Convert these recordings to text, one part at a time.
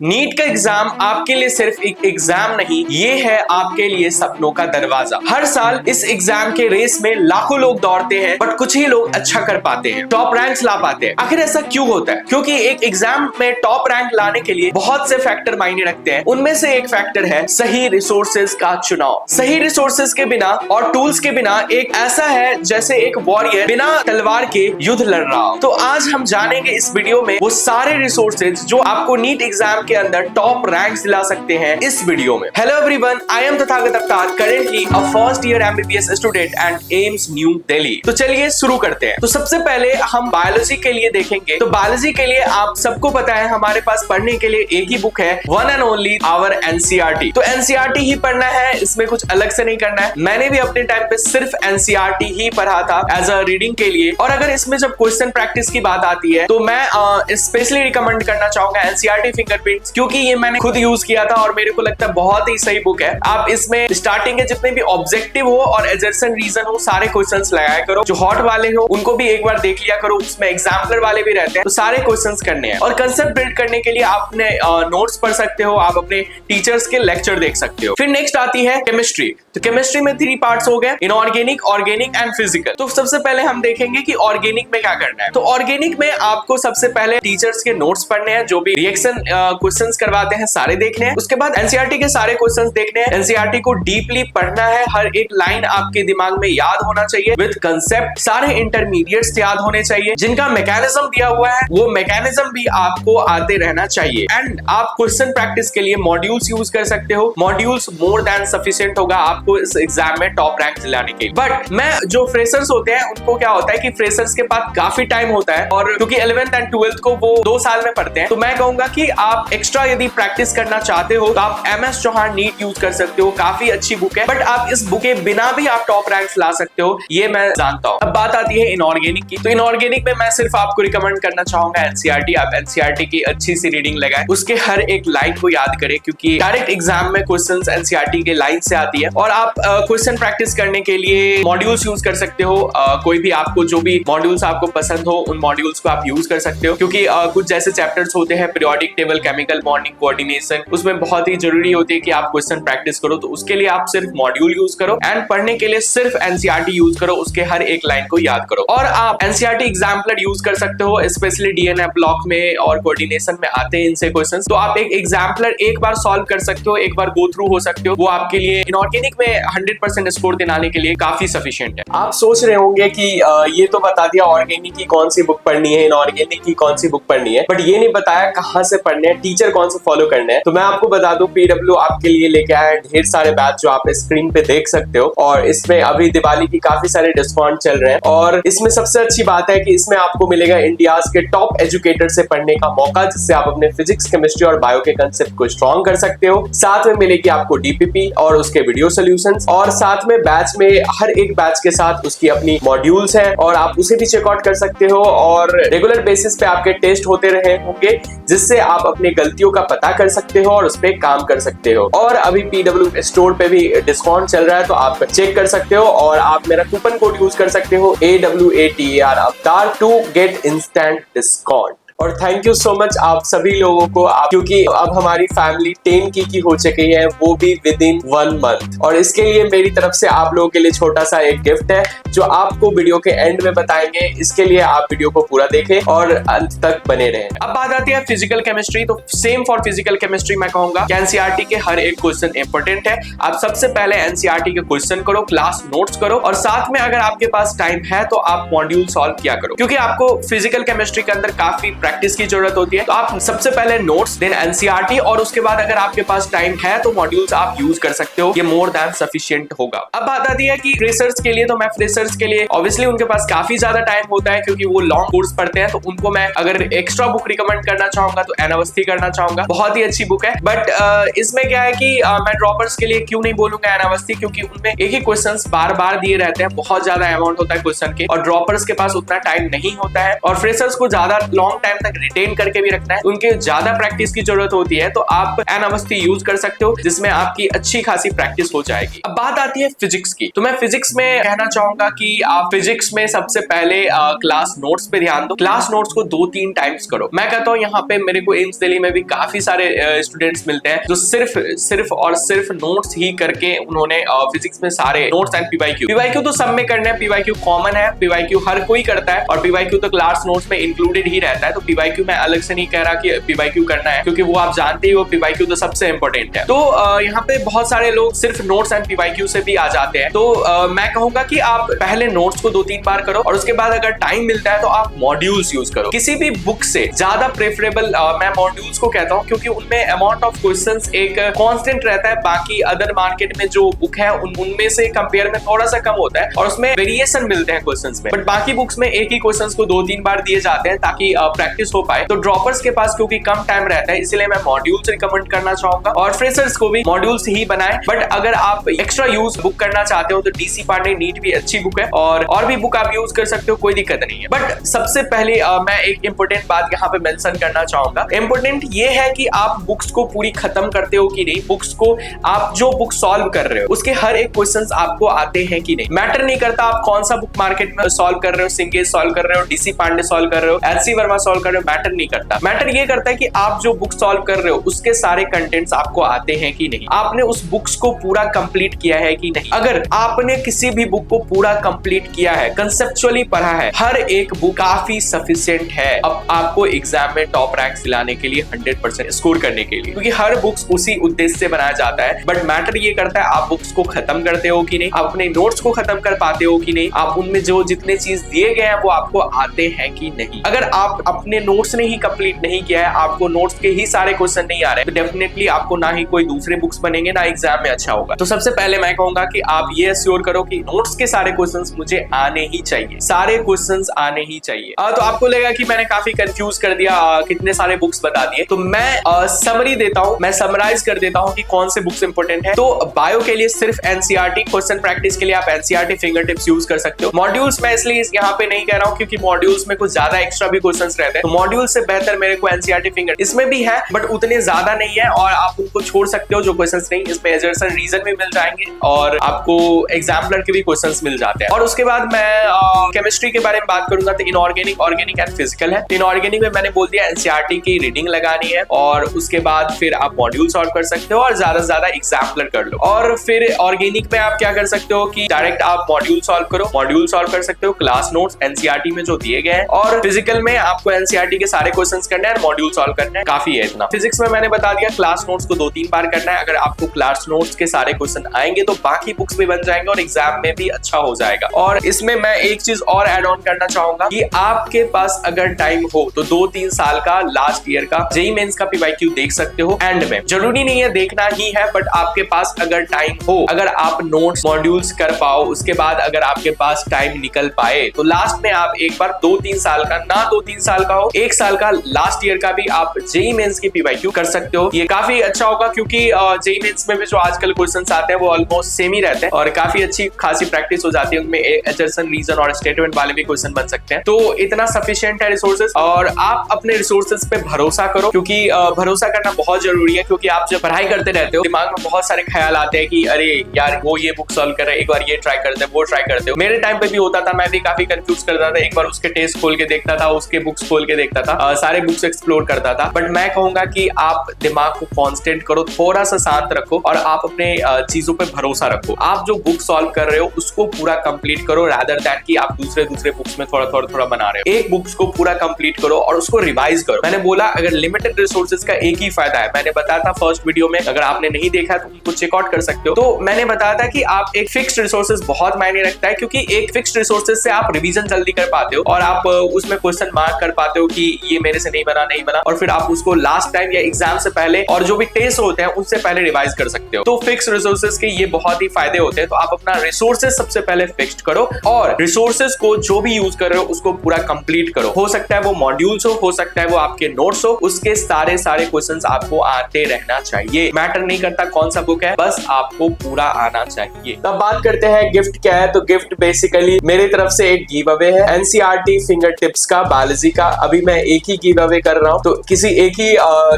NEET का exam आपके लिए सिर्फ एक एग्जाम नहीं, ये है आपके लिए सपनों का दरवाजा। हर साल इस एग्जाम के रेस में लाखों लोग दौड़ते हैं, बट कुछ ही लोग अच्छा कर पाते हैं, टॉप रैंक्स ला पाते हैं। आखिर ऐसा क्यों होता है? क्योंकि एक एग्जाम में टॉप रैंक लाने के लिए बहुत से फैक्टर मायने रखते हैं। उनमें से एक फैक्टर है सही रिसोर्सेज का चुनाव। सही रिसोर्सेज के बिना और टूल्स के बिना एक ऐसा है जैसे एक वॉरियर बिना तलवार के युद्ध लड़ रहा हो। तो आज हम जानेंगे इस वीडियो में वो सारे रिसोर्सेज जो आपको नीट एग्जाम के अंदर टॉप रैंक्स दिला सकते हैं इस वीडियो में। Hello everyone, I am Tathagat Avatar, currently a first year MBBS student and AIIMS New Delhi. तो चलिए शुरू करते हैं। तो सबसे पहले हम बायोलॉजी के लिए देखेंगे। तो बायोलॉजी के लिए आप सबको पता है हमारे पास पढ़ने के लिए एक ही बुक है, one and only our NCERT. तो एनसीईआरटी ही पढ़ना है, इसमें कुछ अलग से नहीं करना है। मैंने भी अपने टाइम पे सिर्फ एनसीईआरटी ही पढ़ा था एज अ रीडिंग के लिए। और अगर इसमें जब क्वेश्चन प्रैक्टिस की बात आती है तो मैं स्पेशली रिकमेंड करना चाहूंगा एनसीईआरटी फिंगरप्रिंट्स, क्योंकि ये मैंने खुद यूज किया था और मेरे को लगता है बहुत ही सही बुक है। आप इसमें स्टार्टिंग के जितने भी ऑब्जेक्टिव हो और एजर्सन रीजन हो सारे क्वेश्चंस लगाया करो। जो हॉट वाले हो उनको भी एक बार देख लिया करो, उसमें एग्जाम्पलर वाले भी रहते हैं, तो सारे क्वेश्चंस करने हैं। और कंसेप्ट बिल्ड करने के लिए आप अपने नोट्स पढ़ सकते हो, आप अपने टीचर्स के लेक्चर देख सकते हो। फिर नेक्स्ट आती है केमिस्ट्री। तो केमिस्ट्री में 3 पार्ट्स हो गए, इनऑर्गेनिक, ऑर्गेनिक एंड फिजिकल। तो सबसे पहले हम देखेंगे कि ऑर्गेनिक में क्या करना है। तो ऑर्गेनिक में आपको सबसे पहले टीचर्स के नोट्स पढ़ने हैं, जो भी रिएक्शन क्वेश्चंस करवाते हैं सारे देखने हैं। उसके बाद एनसीईआरटी के सारे क्वेश्चंस देखने हैं। एनसीईआरटी को डीपली पढ़ना है, हर एक लाइन आपके दिमाग में याद होना चाहिए विद कंसेप्ट। सारे इंटरमीडिएट्स याद होने चाहिए, जिनका मैकेनिज्म दिया हुआ है वो मैकेनिज्म भी आपको आते रहना चाहिए। एंड आप क्वेश्चन प्रैक्टिस के लिए मॉड्यूल्स यूज कर सकते हो। मॉड्यूल्स मोर देन सफिशिएंट होगा आपको इस एग्जाम में टॉप रैंक दिलाने के लिए। बट मैं जो फ्रेशर्स होते हैं उनको क्या होता है कि फ्रेशर्स के पास काफी टाइम होता है, और क्योंकि 11th एंड 12th को वो 2 साल में पढ़ते हैं, तो मैं कहूंगा कि आप एक्स्ट्रा यदि प्रैक्टिस करना चाहते हो तो आप एमएस चौहान नीट यूज कर सकते हो। काफी अच्छी बुक है, बट आप इस बुक के बिना भी आप टॉप रैंक्स ला सकते हो, ये मैं जानता हूँ। अब बात आती है इनऑर्गेनिक की। तो इनऑर्गेनिक में मैं सिर्फ आपको रिकमेंड करना चाहूंगा एनसीईआरटी। आप एनसीईआरटी की अच्छी सी रीडिंग लगाएं, उसके हर एक लाइन को याद करें, क्योंकि डायरेक्ट एग्जाम में क्वेश्चंस एनसीईआरटी के लाइन से आती है। और आप क्वेश्चन प्रैक्टिस करने के लिए मॉड्यूल्स यूज कर सकते हो। कोई भी आपको जो भी मॉड्यूल्स आपको पसंद हो उन मॉड्यूल्स को आप यूज कर सकते हो, क्योंकि कुछ जैसे चैप्टर्स होते हैं periodic table, chemical bonding, coordination, उसमें बहुत ही जरूरी होती है कि आप क्वेश्चन प्रैक्टिस करो। तो उसके लिए आप सिर्फ मॉड्यूल यूज करो एंड पढ़ने के लिए सिर्फ एनसीईआरटी यूज करो, उसके हर एक लाइन को याद करो। और आप एनसीईआरटी एग्जाम्पलर यूज कर सकते हो, स्पेशली डीएनए ब्लॉक में और कोऑर्डिनेशन में आते हैं इनसे क्वेश्चंस। तो आप एक एग्जाम्पलर एक बार सॉल्व कर सकते हो, एक बार गो थ्रू हो सकते हो, वो आपके लिए इनऑर्गेनिक में 100% स्कोर दिलाने के लिए काफी सफिशिएंट है। आप सोच रहे होंगे कि ये तो बता दिया ऑर्गेनिक की कौन सी बुक पढ़नी है, इनऑर्गेनिक की कौन सी बुक पढ़नी है, बट ये नहीं बताया कहां से पढ़ने हैं, टीचर कौन से फॉलो करने हैं। तो मैं आपको बता दूं, पीडब्ल्यू आपके लिए लेके आया है ढेर सारे बैच जो आप स्क्रीन पे देख सकते हो। और इसमें अभी दिवाली की काफी सारे डिस्काउंट चल रहे हैं, और इसमें सबसे अच्छी बात है कि इसमें आपको मिलेगा इंडिया के टॉप एजुकेटर से पढ़ने का मौका, जिससे आप अपने फिजिक्स, केमिस्ट्री और बायो के कंसेप्ट को स्ट्रॉन्ग कर सकते हो। साथ में मिलेगी आपको डीपीपी और उसके वीडियो सॉल्यूशंस, और साथ में बैच में हर एक बैच के साथ उसकी अपनी मॉड्यूल्स हैं, और आप उसे भी चेकआउट कर सकते हो। और रेगुलर बेसिस पे आपके टेस्ट होते रहे होंगे, जिससे आप अपनी गलतियों का पता कर सकते हो और उस पर काम कर सकते हो। और अभी पीडब्ल्यू स्टोर पे भी डिस्काउंट चल रहा है, तो आप चेक कर सकते हो, और आप मेरा कूपन कोड यूज कर सकते हो AWATAR अवतार टू गेट इंस्टेंट डिस्काउंट। और थैंक यू सो मच आप सभी लोगों को, क्योंकि अब हमारी फैमिली 10 की हो चुकी है, वो भी विद इन 1 मंथ। और इसके लिए मेरी तरफ से आप लोगों के लिए छोटा सा एक गिफ्ट है, जो आपको वीडियो के एंड में बताएंगे। इसके लिए आप वीडियो को पूरा देखें और अंत तक बने रहें। अब बात आती है फिजिकल केमिस्ट्री। तो सेम फॉर फिजिकल केमिस्ट्री मैं कहूंगा एनसीईआरटी के हर एक क्वेश्चन इंपॉर्टेंट है। आप सबसे पहले एनसीईआरटी के क्वेश्चन करो, क्लास नोट्स करो, और साथ में अगर आपके पास टाइम है तो आप मॉड्यूल सॉल्व किया करो, क्योंकि आपको फिजिकल केमिस्ट्री के अंदर काफी प्रैक्टिस की जरूरत होती है। तो आप सबसे पहले नोट्स, देन एनसीईआरटी, और उसके बाद अगर आपके पास टाइम है तो मॉड्यूल्स आप यूज कर सकते हो, ये मोर देन सफिशिएंट होगा। अब बात आती है कि फ्रेशर्स के लिए। तो मैं फ्रेशर्स के लिए ऑब्वियसली उनके पास काफी ज्यादा टाइम होता है, क्योंकि वो लॉन्ग कोर्स पढ़ते हैं, तो उनको मैं अगर एक्स्ट्रा बुक रिकमेंड करना चाहूंगा तो एनावस्थी करना चाहूंगा। बहुत ही अच्छी बुक है, बट इसमें क्या है कि मैं ड्रॉपर्स के लिए क्यों नहीं बोलूंगा एनावस्थी, क्योंकि उनमें एक ही क्वेश्चन बार बार दिए रहते हैं, बहुत ज्यादा अमाउंट होता है क्वेश्चन के, और ड्रॉपर्स के पास उतना टाइम नहीं होता है। और फ्रेशर्स को ज्यादा लॉन्ग टाइम टाइम तक रिटेन करके भी रखना है, उनके ज्यादा प्रैक्टिस की जरूरत होती है, तो आप एन यूज कर सकते हो जिसमें आपकी अच्छी खासी प्रैक्टिस हो जाएगी। अब बात आती है फिजिक्स की, तो मैं फिजिक्स में कहना चाहूंगा कि आप फिजिक्स में सबसे पहले क्लास नोट्स पे ध्यान दो। क्लास नोट्स को 2-3 टाइम्स करो। मैं कहता हूँ यहाँ पे मेरे को एम्स दिल्ली में भी काफी सारे स्टूडेंट्स मिलते हैं जो सिर्फ नोट्स ही करके उन्होंने फिजिक्स में सारे नोट्स एंड पीवाईक्यू तो सब में करना है। पीवाईक्यू कॉमन है, पीवाईक्यू हर कोई करता है और पीवाईक्यू तो क्लास नोट्स में इंक्लूडेड ही रहता है। तो पीवाईक्यू मैं अलग से नहीं कह रहा कि पीवाईक्यू करना है, क्योंकि वो आप जानते ही हो पीवाईक्यू तो सबसे इंपॉर्टेंट है। तो यहाँ पे बहुत सारे लोग सिर्फ नोट्स एंड पीवाईक्यू से भी आ जाते हैं। तो मैं कहूंगा कि आप पहले नोट्स को 2-3 बार करो और उसके बाद अगर टाइम मिलता है तो आप मॉड्यूल्स यूज करो। किसी भी बुक से ज्यादा प्रेफरेबल मैं मॉड्यूल्स को कहता हूँ, क्योंकि उनमें अमाउंट ऑफ क्वेश्चंस एक कांस्टेंट रहता है। बाकी अदर मार्केट में जो बुक है उनमें से कंपेयर में थोड़ा सा कम होता है और उसमें वेरिएशन मिलते हैं क्वेश्चंस में। बट बाकी बुक्स में एक ही क्वेश्चंस को 2-3 बार दिए जाते हैं ताकि प्रैक्टिस हो पाए। तो ड्रॉपर्स के पास क्योंकि कम टाइम रहता है, इसलिए मैं मॉड्यूल्स रिकमेंड करना चाहूंगा और फ्रेशर्स को भी मॉड्यूल्स ही बनाएं। बट अगर आप एक्स्ट्रा यूज बुक करना चाहते हो तो डीसी पांडे नीट भी अच्छी बुक है और भी बुक आप यूज कर सकते हो, कोई दिक्कत नहीं है। बट सबसे पहले मैं एक इंपॉर्टेंट बात यहाँ पे मेंशन करना चाहूंगा। इंपॉर्टेंट ये है कि आप बुक्स को पूरी खत्म करते हो कि नहीं, बुक्स को आप जो बुक सॉल्व कर रहे हो उसके हर एक क्वेश्चंस आपको आते हैं कि नहीं। मैटर नहीं करता आप कौन सा बुक मार्केट में सॉल्व कर रहे हो, सिंगेज सॉल्व कर रहे हो, डीसी पांडे सॉल्व कर रहे हो, एलसी वर्मा सॉल्व कर रहे हो, मैटर नहीं करता। मैटर ये करता है कि आप जो बुक सॉल्व कर रहे हो उसके सारे कंटेंट्स आपको आते हैं कि नहीं, आपने उस बुक्स को पूरा कंप्लीट किया है कि नहीं। अगर आपने किसी भी बुक को पूरा कंप्लीट किया है, कंसेप्चुअली पढ़ा है, हर एक बुक काफी सफिशिएंट है अब आपको एग्जाम में टॉप रैंक दिलाने के लिए, 100% स्कोर करने के लिए, क्योंकि हर बुक्स उसी उद्देश्य से बनाया जाता है। बट मैटर ये करता है आप बुक्स को खत्म करते हो कि नहीं, आप अपने नोट्स को खत्म कर पाते हो कि नहीं, आप उनमें जो जितने चीज दिए गए हैं वो आपको आते हैं कि नहीं। अगर आप अपने नोट्स ने ही कंप्लीट नहीं किया है, आपको नोट्स के ही सारे क्वेश्चन नहीं आ रहे, तो डेफिनेटली आपको ना ही कोई दूसरे बुक्स बनेंगे ना एग्जाम में अच्छा होगा। तो सबसे पहले मैं कहूंगा कि आप ये एश्योर करो कि नोट्स के सारे क्वेश्चंस मुझे आने ही चाहिए, सारे क्वेश्चंस आने ही चाहिए। तो आपको लगेगा कि मैंने काफी कंफ्यूज कर दिया, कितने सारे बुक्स बता दिए। तो मैं समरी देता हूं, मैं समराइज कर देता हूं कि कौन से बुक्स इंपॉर्टेंट है। तो बायो के लिए सिर्फ एनसीईआरटी, क्वेश्चन प्रैक्टिस के लिए आप एनसीईआरटी फिंगर टिप्स यूज कर सकते हो। मॉड्यूल्स मैं इसलिए यहाँ पे नहीं कह रहा हूँ क्योंकि मॉड्यूल्स में कुछ ज्यादा एक्स्ट्रा भी क्वेश्चंस रहते हैं, तो मॉड्यूल से बेहतर मेरे को एनसीईआरटी फिंगर, इसमें भी है बट उतने ज्यादा नहीं है और आप उनको छोड़ सकते हो जो क्वेश्चंस नहीं। इसमें एजर्सन रीजन भी मिल जाएंगे और आपको एग्जाम्पलर के भी क्वेश्चंस मिल जाते हैं। और उसके बाद मैं केमिस्ट्री के बारे में बात करूंगा तो इनऑर्गेनिक, ऑर्गेनिक एंड फिजिकल है। इनऑर्गेनिक में मैंने बोल दिया एनसीईआरटी की रीडिंग लगानी है और उसके बाद फिर आप मॉड्यूल सॉल्व कर सकते हो और ज्यादा से ज्यादा एग्जाम्पलर कर लो। और फिर ऑर्गेनिक में आप क्या कर सकते हो कि डायरेक्ट आप मॉड्यूल सॉल्व करो, मॉड्यूल सॉल्व कर सकते हो, क्लास नोट्स एनसीईआरटी में जो दिए गए हैं। और फिजिकल में आपको एनसीईआरटी के सारे क्वेश्चंस करने हैं, मॉड्यूल सॉल्व करना है, काफी है इतना। फिजिक्स में मैंने बता दिया क्लास नोट्स को 2-3 बार करना है। अगर आपको क्लास नोट्स के सारे क्वेश्चन आएंगे तो बाकी बुक्स भी बन जाएंगे और एग्जाम में भी अच्छा हो जाएगा। और इसमें मैं एक चीज और ऐड ऑन करना चाहूंगा कि आपके पास अगर टाइम हो तो 2-3 साल का लास्ट ईयर का जेईई मेंस का पीवाईक्यू देख सकते हो। एंड में जरूरी नहीं है देखना ही है, बट आपके पास अगर टाइम हो, अगर आप नोट्स मॉड्यूल्स कर पाओ, उसके बाद अगर आपके पास टाइम निकल पाए तो लास्ट में आप एक बार 2-3 साल का, ना 2-3 साल का हो, 1 साल का लास्ट ईयर का भी आप जेईई मेंस की पीवाईक्यू कर सकते हो। ये काफी अच्छा होगा क्योंकि जेईई मेंस में भी जो आजकल क्वेश्चंस आते हैं वो ऑलमोस्ट सेम ही रहते हैं और काफी अच्छी खासी प्रैक्टिस हो जाती है उनमें। एजर्सन रीजन और स्टेटमेंट वाले भी क्वेश्चन बन सकते हैं। तो इतना सफिशिएंट है रिसोर्सेज और आप अपने रिसोर्सेज पे भरोसा करो, क्योंकि भरोसा करना बहुत जरूरी है। क्योंकि आप जब पढ़ाई करते रहते हो दिमाग में बहुत सारे ख्याल आते हैं कि अरे यार वो ये बुक सॉल्व कर रहे हैं, एक बार ये ट्राई करते हैं, वो ट्राई करते हो। मेरे टाइम पे भी होता था, मैं भी काफी कंफ्यूज करता था, एक बार उसके टेस्ट खोल के देखता था, उसके बुक्स खोल के देखता था, सारे बुक्स एक्सप्लोर करता था। बट मैं कहूंगा कि आप दिमाग को कांस्टेंट करो, थोड़ा सा शांत रखो और आप अपने चीजों पे भरोसा रखो। आप जो बुक सॉल्व कर रहे हो उसको पूरा कंप्लीट करो, रादर दैन कि आप दूसरे बुक्स में थोड़ा बना रहे हो। एक बुक्स को पूरा कंप्लीट करो और उसको रिवाइज करो। मैंने बोला अगर लिमिटेड रिसोर्सेज का एक ही फायदा है, मैंने बताया था फर्स्ट वीडियो में, अगर आपने नहीं देखा तो उनको चेकआउट कर सकते हो। तो मैंने बताया था कि आप एक फिक्स्ड रिसोर्सेज बहुत मायने रखता है, क्योंकि एक फिक्स्ड रिसोर्सेज से आप रिवीजन जल्दी कर पाते हो और आप उसमें क्वेश्चन मार्क कर पाते हो कि ये मेरे से नहीं बना और फिर आप उसको लास्ट टाइम या एग्जाम से पहले और जो भी टेस्ट होते हैं उससे पहले रिवाइज कर सकते हो। तो फिक्स्ड रिसोर्सेज के ये बहुत ही फायदे होते हैं। तो आप अपना रिसोर्सेज सबसे पहले फिक्स्ड करो और रिसोर्सेज को जो भी यूज कर रहे हो उसको पूरा कंप्लीट करो। हो सकता है वो मॉड्यूल्स हो सकता है वो आपके नोट्स हो, उसके सारे क्वेश्चंस आपको आते रहना चाहिए। मैटर नहीं करता कौन सा बुक है, बस आपको पूरा आना चाहिए। तब बात करते हैं गिफ्ट क्या है। तो गिफ्ट बेसिकली मेरी तरफ से एक गिव अवे है, एनसीईआरटी फिंगर टिप्स का बायोलॉजी का। अभी मैं एक ही गिव अवे कर रहा हूँ, तो किसी एक ही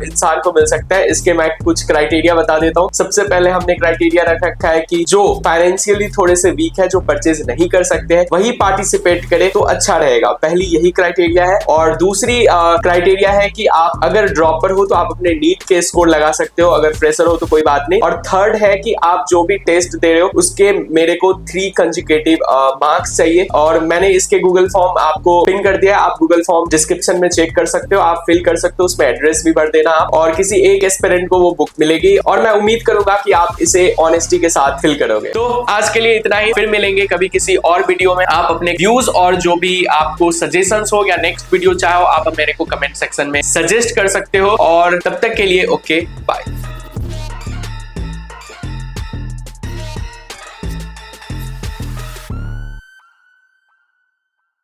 इंसान को मिल सकता है। इसके मैं कुछ क्राइटेरिया बता देता हूँ। सबसे पहले हमने क्राइटेरिया रख रखा है कि जो फाइनेंशियली थोड़े से वीक है, जो परचेज नहीं कर सकते हैं, वही पार्टिसिपेट करे तो अच्छा रहेगा। पहली यही क्राइटेरिया है। और दूसरी क्राइटेरिया है कि आप अगर ड्रॉपर हो तो आप अपने नीट के स्कोर लगा सकते हो, अगर फ्रेशर हो तो कोई बात नहीं। और थर्ड है कि आप जो भी टेस्ट दे रहे हो उसके मेरे को 3 कंसेक्यूटिव मार्क्स चाहिए। और मैंने इसके गूगल फॉर्म आपको पिन कर दिया, आप गूगल फॉर्म डिस्क्रिप्शन में चेक कर सकते हो, आप फिल कर सकते हो, उसमें एड्रेस भी भर देना आप, और किसी एक एस्पिरेंट को वो बुक मिलेगी। और मैं उम्मीद करूंगा कि आप इसे ऑनेस्टी के साथ फिल करोगे। तो आज के लिए इतना ही, फिर मिलेंगे कभी किसी और वीडियो में। आप अपने व्यूज और जो भी आपको सजेशंस हो या नेक्स्ट वीडियो चाहो, आप मेरे को कमेंट सेक्शन में सजेस्ट कर सकते हो। और तब तक के लिए ओके बाय।